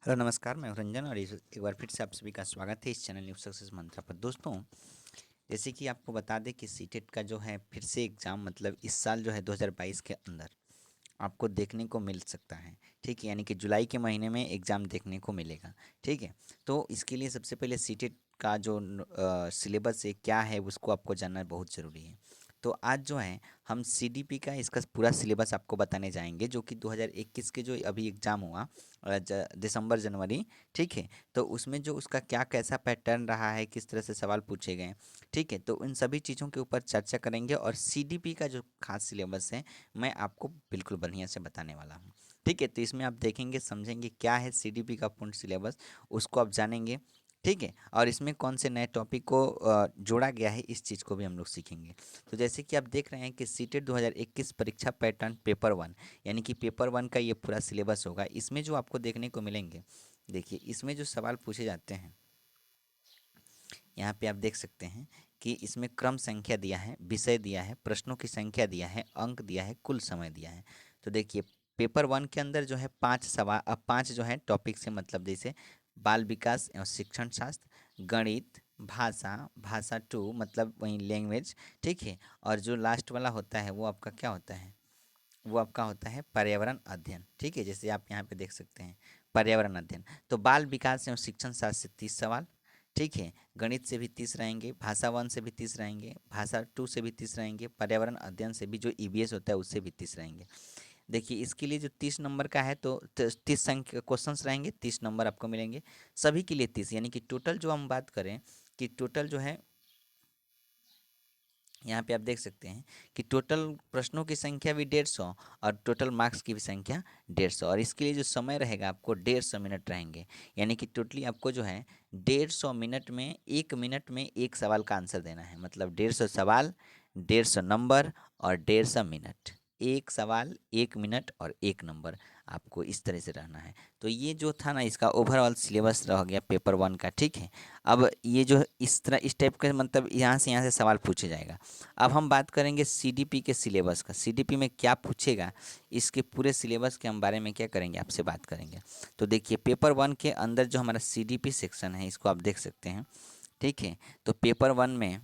Hello नमस्कार, मैं हूं रंजन और एक बार फिर से आप सभी का स्वागत है इस चैनल न्यूज़ सक्सेस मंत्रा पर। दोस्तों, जैसे कि आपको बता दें कि सीटेट का जो है फिर से एग्ज़ाम मतलब इस साल जो है 2022 के अंदर आपको देखने को मिल सकता है। ठीक है, यानी कि जुलाई के महीने में एग्ज़ाम देखने को मिलेगा। ठीक है, तो इसके लिए सबसे पहले सीटेट का जो सिलेबस है क्या है उसको आपको जानना बहुत ज़रूरी है। तो आज जो है हम सीडीपी का इसका पूरा सिलेबस आपको बताने जाएंगे, जो कि 2021 के जो अभी एग्ज़ाम हुआ दिसंबर जनवरी। ठीक है, तो उसमें जो उसका क्या कैसा पैटर्न रहा है, किस तरह से सवाल पूछे गए। ठीक है, तो इन सभी चीज़ों के ऊपर चर्चा करेंगे और सीडीपी का जो खास सिलेबस है मैं आपको बिल्कुल बढ़िया से बताने वाला हूँ। ठीक है, तो इसमें आप देखेंगे समझेंगे क्या है सीडीपी का पूर्ण सिलेबस, उसको आप जानेंगे। ठीक है, और इसमें कौन से नए टॉपिक को जोड़ा गया है इस चीज़ को भी हम लोग सीखेंगे। तो जैसे कि आप देख रहे हैं कि सीटेट 2021 परीक्षा पैटर्न पेपर वन, यानी कि पेपर वन का ये पूरा सिलेबस होगा। इसमें जो आपको देखने को मिलेंगे, देखिए इसमें जो सवाल पूछे जाते हैं यहाँ पे आप देख सकते हैं कि इसमें क्रम संख्या दिया है, विषय दिया है, प्रश्नों की संख्या दिया है, अंक दिया है, कुल समय दिया है। तो देखिए पेपर वन के अंदर जो है 5 सवाल, अब 5 जो है टॉपिक से मतलब जैसे बाल विकास एवं शिक्षण शास्त्र, गणित, भाषा, भाषा टू मतलब वही लैंग्वेज। ठीक है, और जो लास्ट वाला होता है वो आपका क्या होता है, वो आपका होता है पर्यावरण अध्ययन। ठीक है, जैसे आप यहाँ पे देख सकते हैं पर्यावरण अध्ययन। तो बाल विकास एवं शिक्षण शास्त्र से 30 सवाल। ठीक है, गणित से भी 30 रहेंगे, भाषा वन से भी 30 रहेंगे, भाषा टू से भी 30 रहेंगे, पर्यावरण अध्ययन से भी जो ईवीएस होता है उससे भी 30 रहेंगे। देखिए इसके लिए जो 30 नंबर का है तो 30 संख्या क्वेश्चंस रहेंगे, 30 नंबर आपको मिलेंगे सभी के लिए 30, यानी कि टोटल जो हम बात करें कि टोटल जो है यहाँ पे आप देख सकते हैं कि टोटल प्रश्नों की संख्या भी 150 और टोटल मार्क्स की भी संख्या 150, और इसके लिए जो समय रहेगा आपको 150 मिनट रहेंगे। यानी कि टोटली आपको जो है 150 मिनट में 1 मिनट में एक सवाल का आंसर देना है, मतलब 150 सवाल, 150 नंबर और 150 मिनट। एक सवाल, 1 मिनट और 1 नंबर, आपको इस तरह से रहना है। तो ये जो था ना इसका ओवरऑल सिलेबस रह गया पेपर वन का। ठीक है, अब ये जो इस तरह इस टाइप का मतलब यहाँ से सवाल पूछे जाएगा। अब हम बात करेंगे सीडीपी के सिलेबस का, सीडीपी में क्या पूछेगा, इसके पूरे सिलेबस के हम बारे में क्या करेंगे आपसे बात करेंगे। तो देखिए पेपर वन के अंदर जो हमारा सीडीपी सेक्शन है इसको आप देख सकते हैं। ठीक है, तो पेपर वन में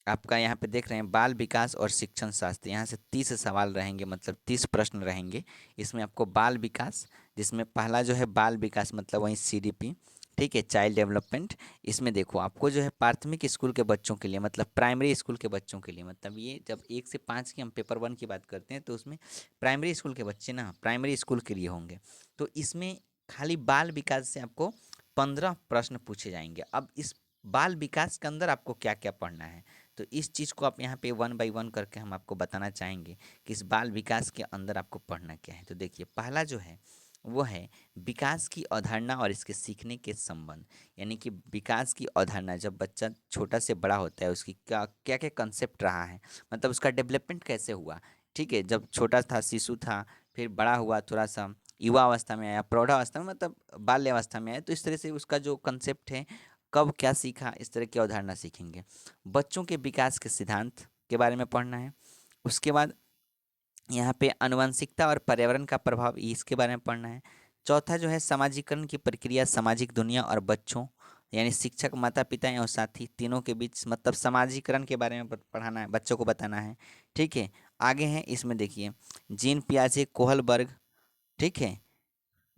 आपका यहाँ पे देख रहे हैं बाल विकास और शिक्षण शास्त्र, यहाँ से 30 सवाल रहेंगे, मतलब 30 प्रश्न रहेंगे। इसमें आपको बाल विकास, जिसमें पहला जो है बाल विकास मतलब वही सीडीपी। ठीक है, चाइल्ड डेवलपमेंट। इसमें देखो आपको जो है प्राथमिक स्कूल के बच्चों के लिए मतलब प्राइमरी स्कूल के बच्चों के लिए, मतलब ये जब 1 से 5 की हम पेपर वन की बात करते हैं तो उसमें प्राइमरी स्कूल के बच्चे ना प्राइमरी स्कूल के लिए होंगे। तो इसमें खाली बाल विकास से आपको 15 प्रश्न पूछे जाएंगे। अब इस बाल विकास के अंदर आपको क्या क्या पढ़ना है, तो इस चीज़ को आप यहाँ पे वन बाय वन करके हम आपको बताना चाहेंगे कि इस बाल विकास के अंदर आपको पढ़ना क्या है। तो देखिए पहला जो है वो है विकास की अवधारणा और इसके सीखने के संबंध, यानी कि विकास की अवधारणा, जब बच्चा छोटा से बड़ा होता है उसकी क्या क्या क्या कंसेप्ट रहा है, मतलब उसका डेवलपमेंट कैसे हुआ। ठीक है, जब छोटा था शिशु था, फिर बड़ा हुआ, थोड़ा सा युवा अवस्था में आया, प्रौढ़ावस्था में मतलब बाल्यावस्था में आया, तो इस तरह से उसका जो कंसेप्ट है कब क्या सीखा, इस तरह की अवधारणा सीखेंगे। बच्चों के विकास के सिद्धांत के बारे में पढ़ना है। उसके बाद यहाँ पे आनुवंशिकता और पर्यावरण का प्रभाव इसके बारे में पढ़ना है। चौथा जो है समाजीकरण की प्रक्रिया, सामाजिक दुनिया और बच्चों, यानी शिक्षक, माता पिता और साथी तीनों के बीच मतलब समाजीकरण के बारे में पढ़ाना है, बच्चों को बताना है। ठीक है, आगे हैं इसमें देखिए जीन पियाजे कोहलबर्ग। ठीक है,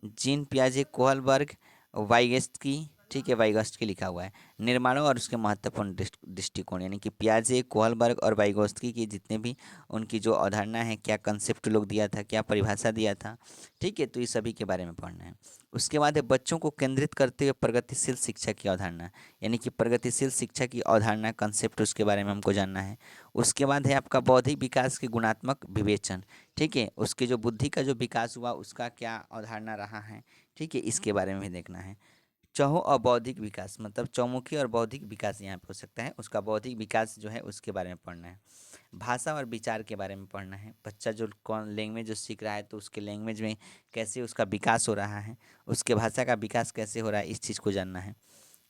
जीन पियाजे कोहलबर्ग, वाइगेस्की। ठीक है, वाइगोस्की लिखा हुआ है। निर्माणों और उसके महत्वपूर्ण दृष्टिकोण, यानी कि पियाजे, कोहलबर्ग और वाइगोस्की की जितने भी उनकी जो अवधारणा है, क्या कंसेप्ट लोग दिया था, क्या परिभाषा दिया था। ठीक है, तो ये सभी के बारे में पढ़ना है। उसके बाद है बच्चों को केंद्रित करते हुए प्रगतिशील शिक्षा की अवधारणा, यानी कि प्रगतिशील शिक्षा की अवधारणा कंसेप्ट, उसके बारे में हमको जानना है। उसके बाद है आपका बौद्धिक विकास के गुणात्मक विवेचन। ठीक है, उसके जो बुद्धि का जो विकास हुआ उसका क्या अवधारणा रहा है। ठीक है, इसके बारे में भी देखना है। चौहो और बौद्धिक विकास मतलब चौमुखी और बौद्धिक विकास यहाँ पे हो सकता है, उसका बौद्धिक विकास जो है उसके बारे में पढ़ना है। भाषा और विचार के बारे में पढ़ना है, बच्चा जो कौन लैंग्वेज जो सीख रहा है तो उसके लैंग्वेज में कैसे उसका विकास हो रहा है, उसके भाषा का विकास कैसे हो रहा है, इस चीज़ को जानना है।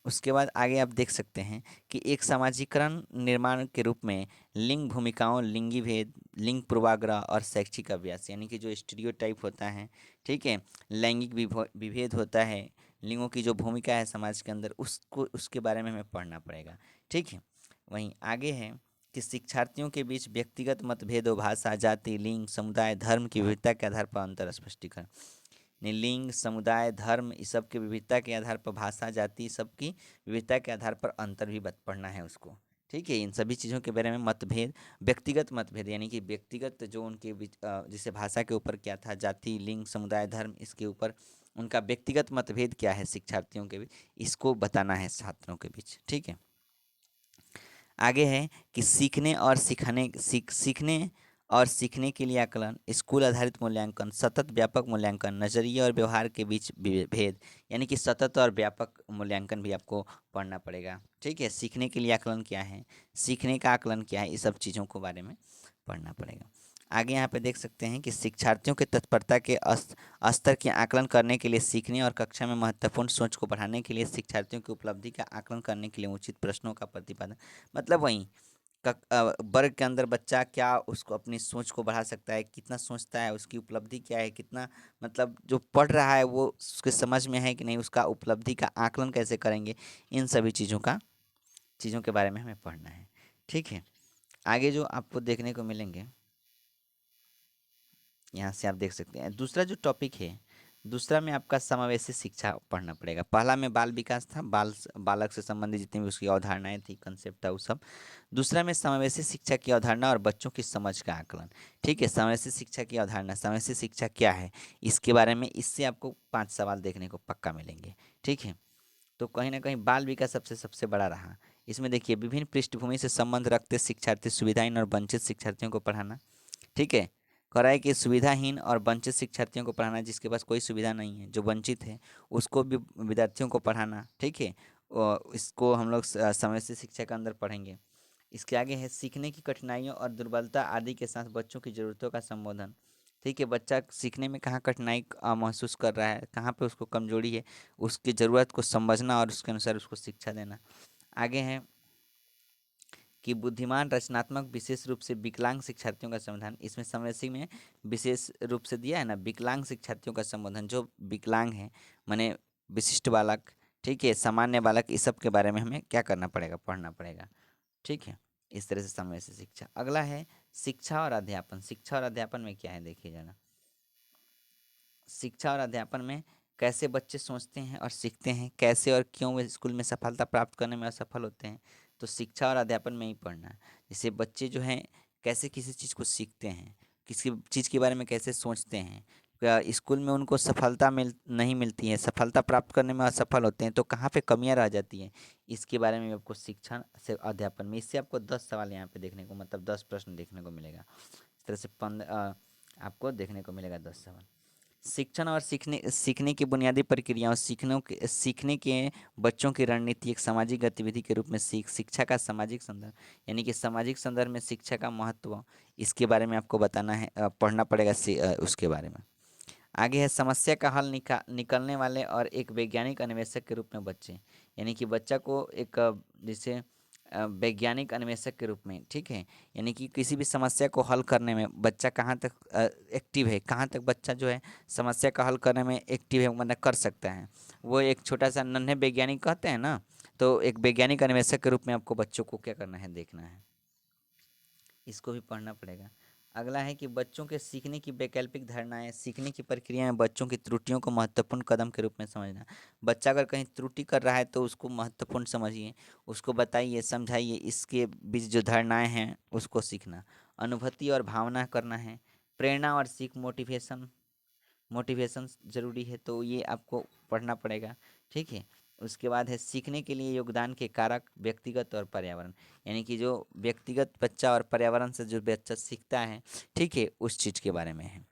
उसके बाद आगे आप देख सकते हैं कि एक समाजीकरण निर्माण के रूप में लिंग भूमिकाओं, लिंगी भेद, लिंग पूर्वाग्रह और शैक्षिक अभ्यास, यानी कि जो स्टीरियोटाइप होता है, ठीक है, लैंगिक विभेद होता है, लिंगों की जो भूमिका है समाज के अंदर, उसको उसके बारे में हमें पढ़ना पड़ेगा। ठीक है, वहीं आगे है कि शिक्षार्थियों के बीच व्यक्तिगत मतभेदों, भाषा, जाति, लिंग, समुदाय, धर्म की विविधता के आधार पर अंतर स्पष्टीकरण। लिंग, समुदाय, धर्म, इस सब की विविधता के आधार पर, भाषा, जाति, सबकी विविधता के आधार पर अंतर भी पढ़ना है उसको। ठीक है, इन सभी चीज़ों के बारे में मतभेद, व्यक्तिगत मतभेद, यानी कि व्यक्तिगत जो उनके बीच जैसे भाषा के ऊपर क्या था, जाति, लिंग, समुदाय, धर्म, इसके ऊपर उनका व्यक्तिगत मतभेद क्या है शिक्षार्थियों के बीच, इसको बताना है छात्रों के बीच। ठीक है, आगे है कि सीखने और सीखने के लिए आकलन, स्कूल आधारित मूल्यांकन, सतत व्यापक मूल्यांकन, नज़रिए और व्यवहार के बीच भेद, यानी कि सतत और व्यापक मूल्यांकन भी आपको पढ़ना पड़ेगा। ठीक है, सीखने के लिए आकलन क्या है, सीखने का आकलन क्या है, इस सब चीज़ों को बारे में पढ़ना पड़ेगा। आगे यहाँ पे देख सकते हैं कि शिक्षार्थियों के तत्परता के स्तर के आकलन करने के लिए, सीखने और कक्षा में महत्वपूर्ण सोच को बढ़ाने के लिए, शिक्षार्थियों की उपलब्धि का आकलन करने के लिए उचित प्रश्नों का प्रतिपादन, मतलब वहीं वर्ग के अंदर बच्चा क्या उसको अपनी सोच को बढ़ा सकता है, कितना सोचता है, उसकी उपलब्धि क्या है, कितना मतलब जो पढ़ रहा है वो उसके समझ में है कि नहीं, उसका उपलब्धि का आकलन कैसे करेंगे, इन सभी चीज़ों के बारे में हमें पढ़ना है। ठीक है, आगे जो आपको देखने को मिलेंगे, यहाँ से आप देख सकते हैं दूसरा जो टॉपिक है, दूसरा में आपका समावेशी शिक्षा पढ़ना पड़ेगा। पहला में बाल विकास था, बालक से संबंधित जितनी भी उसकी अवधारणाएं थी, कंसेप्ट था, वो सब। दूसरा में समावेशी शिक्षा की अवधारणा और बच्चों की समझ का आकलन। ठीक है, समावेशी शिक्षा की अवधारणा, समावेशी शिक्षा क्या है, इसके बारे में इससे आपको 5 सवाल देखने को पक्का मिलेंगे। ठीक है, तो कहीं ना कहीं बाल विकास सबसे सबसे बड़ा रहा। इसमें देखिए, विभिन्न पृष्ठभूमि से संबंध रखते शिक्षार्थी, सुविधाहीन और वंचित शिक्षार्थियों को पढ़ाना। ठीक है, कह रहा है कि सुविधाहीन और वंचित शिक्षार्थियों को पढ़ाना, जिसके पास कोई सुविधा नहीं है, जो वंचित है, उसको भी विद्यार्थियों को पढ़ाना। ठीक है, और इसको हम लोग समवेशी शिक्षा के अंदर पढ़ेंगे। इसके आगे है सीखने की कठिनाइयों और दुर्बलता आदि के साथ बच्चों की ज़रूरतों का संबोधन। ठीक है, बच्चा सीखने में कहाँ कठिनाई महसूस कर रहा है, कहाँ पे उसको कमजोरी है, उसकी ज़रूरत को समझना और उसके अनुसार उसको शिक्षा देना। आगे है कि बुद्धिमान, रचनात्मक, विशेष रूप से विकलांग शिक्षार्थियों का समाधान। इसमें समरसी में विशेष रूप से दिया है ना, विकलांग शिक्षार्थियों का संबोधन, जो विकलांग है, माने विशिष्ट बालक, ठीक है, सामान्य बालक, इस सब के बारे में हमें क्या करना पड़ेगा, पढ़ना पड़ेगा। ठीक है, इस तरह से समवेशी शिक्षा। अगला है शिक्षा और अध्यापन। शिक्षा और अध्यापन में क्या है देखिए जरा, शिक्षा और अध्यापन में कैसे बच्चे सोचते हैं और सीखते हैं, कैसे और क्यों वे स्कूल में सफलता प्राप्त करने में असफल होते हैं, तो शिक्षा और अध्यापन में ही पढ़ना है। जैसे बच्चे जो हैं कैसे किसी चीज़ को सीखते हैं, किसी चीज़ के बारे में कैसे सोचते हैं, स्कूल में उनको सफलता नहीं मिलती है, सफलता प्राप्त करने में असफल होते हैं, तो कहाँ पे कमियाँ रह जाती हैं, इसके बारे में आपको शिक्षा से अध्यापन में, इससे आपको 10 सवाल यहाँ पे देखने को, मतलब 10 प्रश्न देखने को मिलेगा। इस तरह से 15 आपको देखने को मिलेगा 10 सवाल। शिक्षण और सीखने की बुनियादी प्रक्रियाओं, सीखने के बच्चों की रणनीति, एक सामाजिक गतिविधि के रूप में शिक्षा का सामाजिक संदर्भ, यानी कि सामाजिक संदर्भ में शिक्षा का महत्व, इसके बारे में आपको बताना है, पढ़ना पड़ेगा उसके बारे में। आगे है समस्या का हल निकलने वाले और एक वैज्ञानिक अन्वेषक के रूप में बच्चे, यानी कि बच्चा को एक जैसे वैज्ञानिक अन्वेषक के रूप में, ठीक है, यानी कि किसी भी समस्या को हल करने में बच्चा कहाँ तक एक्टिव है, कहाँ तक बच्चा जो है समस्या का हल करने में एक्टिव है, मतलब कर सकता है, वो एक छोटा सा नन्हे वैज्ञानिक कहते हैं ना, तो एक वैज्ञानिक अन्वेषक के रूप में आपको बच्चों को क्या करना है, देखना है, इसको भी पढ़ना पड़ेगा। अगला है कि बच्चों के सीखने की वैकल्पिक धारणाएं, सीखने की प्रक्रिया में बच्चों की त्रुटियों को महत्वपूर्ण कदम के रूप में समझना। बच्चा अगर कहीं त्रुटि कर रहा है तो उसको महत्वपूर्ण समझिए, उसको बताइए, समझाइए, इसके बीच जो धारणाएं हैं उसको सीखना। अनुभूति और भावना करना है, प्रेरणा और सीख, मोटिवेशन, मोटिवेशन ज़रूरी है, तो ये आपको पढ़ना पड़ेगा। ठीक है, उसके बाद है सीखने के लिए योगदान के कारक, व्यक्तिगत और पर्यावरण, यानी कि जो व्यक्तिगत बच्चा और पर्यावरण से जो बच्चा सीखता है, ठीक है, उस चीज़ के बारे में है।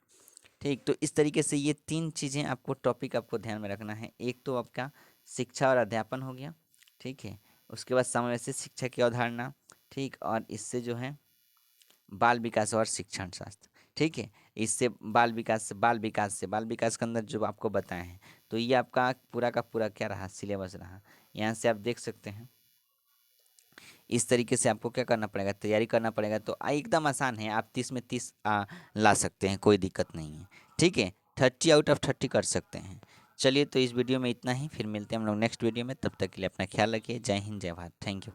ठीक, तो इस तरीके से ये 3 चीज़ें आपको, टॉपिक आपको ध्यान में रखना है। एक तो आपका शिक्षा और अध्यापन हो गया, ठीक है, उसके बाद समावेशी शिक्षा की अवधारणा, ठीक, और इससे जो है बाल विकास और शिक्षण शास्त्र। ठीक है, इससे बाल विकास के अंदर जो आपको बताए हैं, तो ये आपका पूरा का पूरा क्या रहा, सिलेबस रहा। यहाँ से आप देख सकते हैं। इस तरीके से आपको क्या करना पड़ेगा, तैयारी करना पड़ेगा। तो एकदम आसान है, आप 30 में 30 ला सकते हैं, कोई दिक्कत नहीं है। ठीक है, 30 आउट ऑफ 30 कर सकते हैं। चलिए, तो इस वीडियो में इतना ही, फिर मिलते हैं हम लोग नेक्स्ट वीडियो में। तब तक के लिए अपना ख्याल रखिए। जय हिंद, जय भारत, थैंक यू।